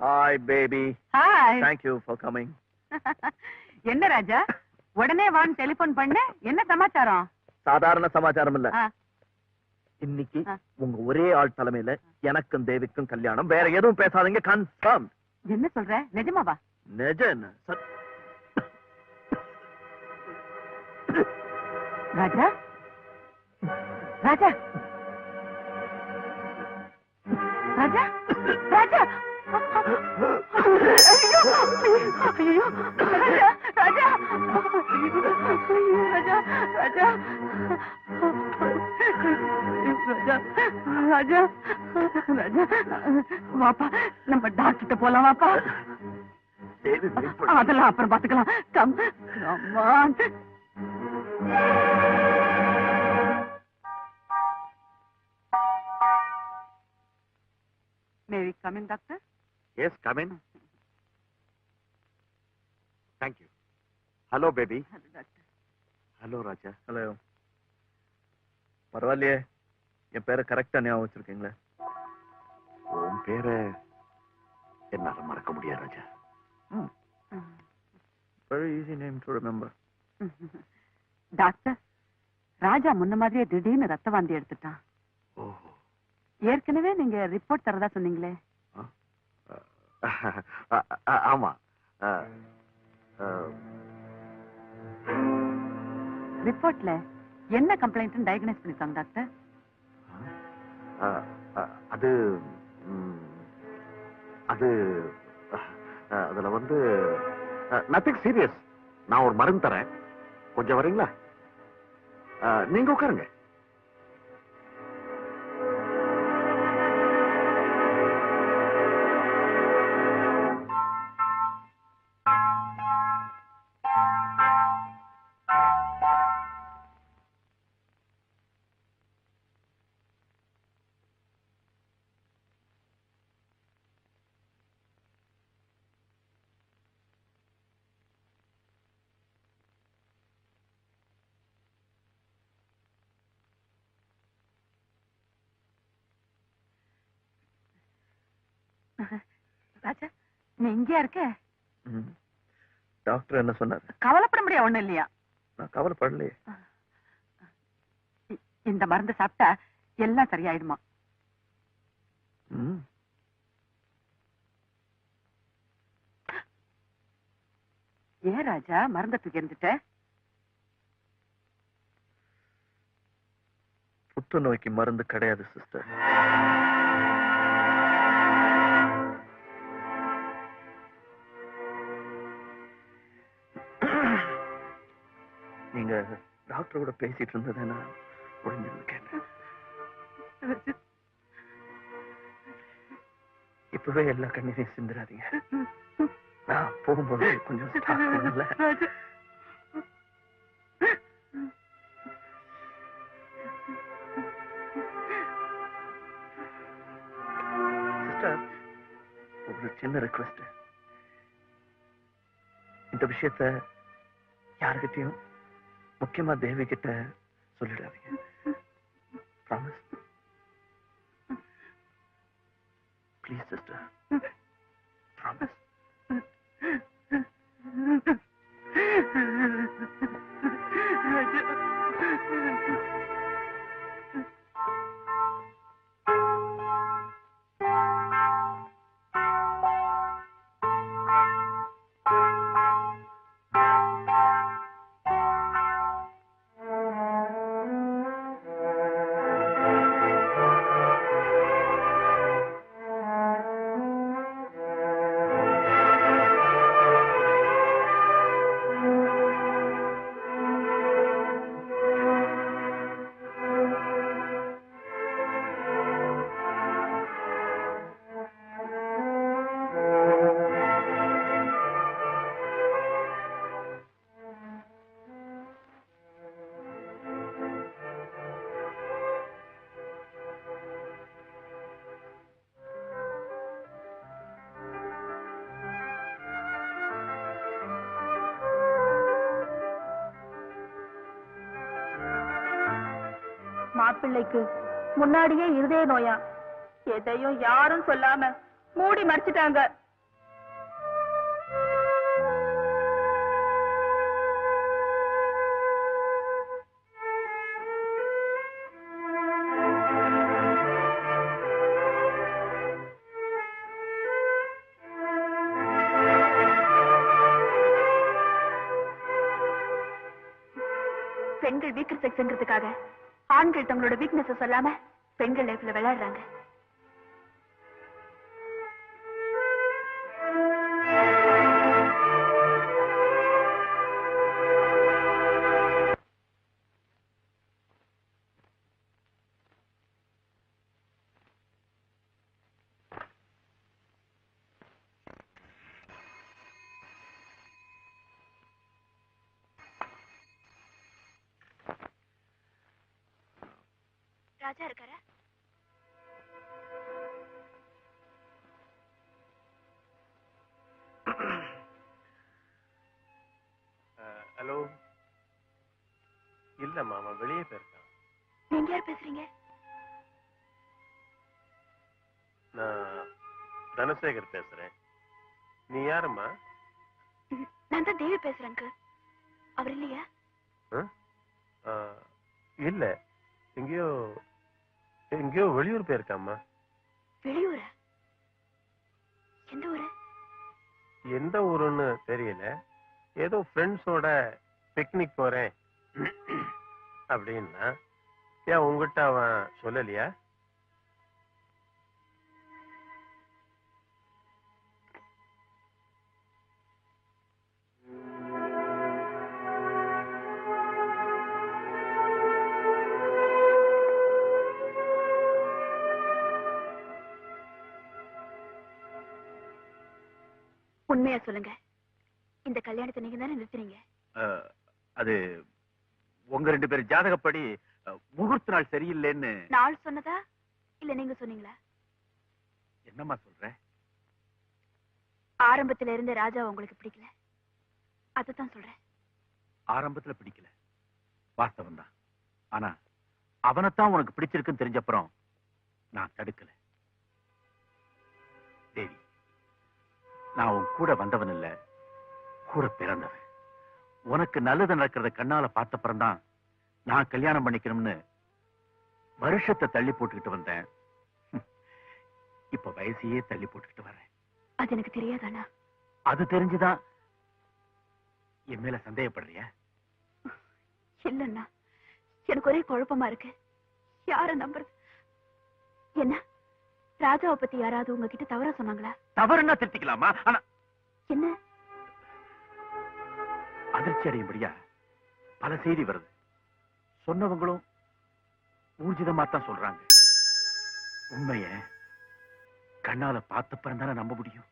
Hi, baby. Hi. Thank you for coming. என்ன ராஜா உடனே வான்னு டெலிபோன் பண்ண என்ன சமாச்சாரம்? சாதாரண சமாச்சாரம் இல்ல. இன்னைக்கு உங்க ஒரே ஆள் தலைமையில எனக்கும் தேவிக்கும் கல்யாணம். வேற எதுவும் பேசாதீங்க. கன்ஃபார்ம். என்ன சொல்ற? நிஜமாவா? நிஜம். ராஜா ராஜா ராஜா ராஜா ஐயோ ஐயோ ராஜா ராஜா ராஜா ராஜா ராஜா ராஜா வாப்பா நம்ம டாக்டர் போலாம் வாப்பா. அதெல்லாம் அப்புறம் பாத்துக்கலாம். Come come May we come in, doctor? Yes, come in. Thank you. Hello, baby. Hello, doctor. Hello, Raja. Hello. பரவாயில்லையே, என் பேரை கரெக்டா ஞாபகம் வச்சிருக்கீங்களே. உன் பேரை என்னால மறக்க முடியாது Raja. Very easy name to remember. Doctor, Raja முன்ன மாதிரியே திடீர்னு ரத்த வாந்தி எடுத்துட்டான். ஓஹோ. ஏற்கனவே நீங்க ரிப்போர்ட் தரதா சொன்னீங்களே. ஆமா. ரிப்போர்ட்ல என்ன கம்ப்ளைண்ட் டயக்னைஸ் பண்ணிருக்காங்க டாக்டர்? அது அது அதுல வந்து நத்திங் சீரியஸ். நான் ஒரு மருந்து தரேன், கொஞ்சம் வரீங்களா? நீங்க உட்காருங்க. ராஜா, நீ இங்கேயா இருக்க? டாக்டர் என்ன சொன்னாரு? கவலைப்பட முடியாது ஒண்ணு இல்லையா? நான் கவலைப்படலையே. இந்த மருந்து சாப்பிட்டா எல்லாம் சரியாயிடுமா? ஏன் ராஜா மருந்த தூக்கி இருந்துட்ட? புற்றுநோய்க்கு மருந்து கிடையாது சிஸ்டர். நீங்க டாக்டரோட பேசிட்டு இருந்ததை நான் கேட்டேன். இப்பவே எல்லா கண்ணீரையும் சிந்துறாதீங்க. நான் போகும்போது கொஞ்சம் சிஸ்டர், ஒரு சின்ன ரிக்வெஸ்ட். இந்த விஷயத்த யாருக்கிட்டையும், முக்கியமா தேவி கிட்ட சொல்லிடாதீங்க. ப்ராமிஸ். Please sister, promise. மாப்பிள்ளைக்கு முன்னாடியே இருதய நோயா, எதையும் யாரும் சொல்லாம மூடி மறைச்சிட்டாங்க. பெண்கள் வீக்கர் செக்ஸ்ங்கிறதுக்காக ஆண்கள் தங்களோட வீக்னஸ் சொல்லாம பெண்கள் லைஃப்ல விளையாடுறாங்க. ராஜா இருக்காரா? ஹலோ. இல்லம்மா, அவன் வெளியே போயிருக்கான். நீங்க யார் பேசுறீங்க? நான் தனசேகர் பேசுறேன். நீ யாரும்மா? நான் தான் தேவி பேசுறேன். அவர் இல்லையா? இல்ல, எங்கேயோ எங்கேயோ வெளியூர் போயிருக்காம்மா. வெளியூரா? எந்த ஊரு? எந்த ஊருன்னு தெரியல. ஏதோ ஃப்ரெண்ட்ஸோட பிக்னிக் போறேன் அப்படின்னா. ஏன் உங்ககிட்ட அவன் சொல்லலையா? உண்மையா சொல்லுங்க, இந்த கல்யாணத்தை நீங்க தானே நிறுத்துறீங்க? அது உங்க 2 பேர் ஜாதகப்படி முகூர்த்த நாள் சரியில்லைன்னு. நாள் சொன்னதா இல்ல நீங்க சொன்னீங்களா? என்னம்மா சொல்ற? ஆரம்பத்துல இருந்த ராஜா உங்களுக்கு பிடிக்கல, அதத்தான் சொல்றேன். ஆரம்பத்துல பிடிக்கல, வாஸ்தவம் தான். ஆனா அவனைத்தான் உனக்கு பிடிச்சிருக்குன்னு தெரிஞ்சப்புறம் நான் தடுக்கல. தேவி, நான் உன் கூட வந்தவன் இல்ல, கூட பிறந்தவன். உனக்கு நல்லது நடக்கிறத கண்ணால பார்த்தப்புறம் தான் நான் கல்யாணம் பண்ணிக்கணும்னு வருஷத்தை தள்ளி போட்டுக்கிட்டு வந்தேன். இப்ப வயசையே தள்ளி போட்டுக்கிட்டு வரேன். அது எனக்கு தெரியாதானா? அது தெரிஞ்சுதான் என் மேல சந்தேகப்படுறியா? இல்லன்னா எனக்கு ஒரே குழப்பமா இருக்கு. யார நம்புறது? என்ன ராஜாவை பத்தி யாராவது உங்ககிட்ட தவறா சொன்னாங்களா? தவறுன்னா திருத்திக்கலாமா? ஆனா என்ன அதிர்ச்சி அடையும்படியா பல செய்தி வருது. சொன்னவங்களும் ஊர்ஜிதமா தான் சொல்றாங்க. உண்மைய கண்ணால பார்த்தப்பறம் தானே நம்ப முடியும்.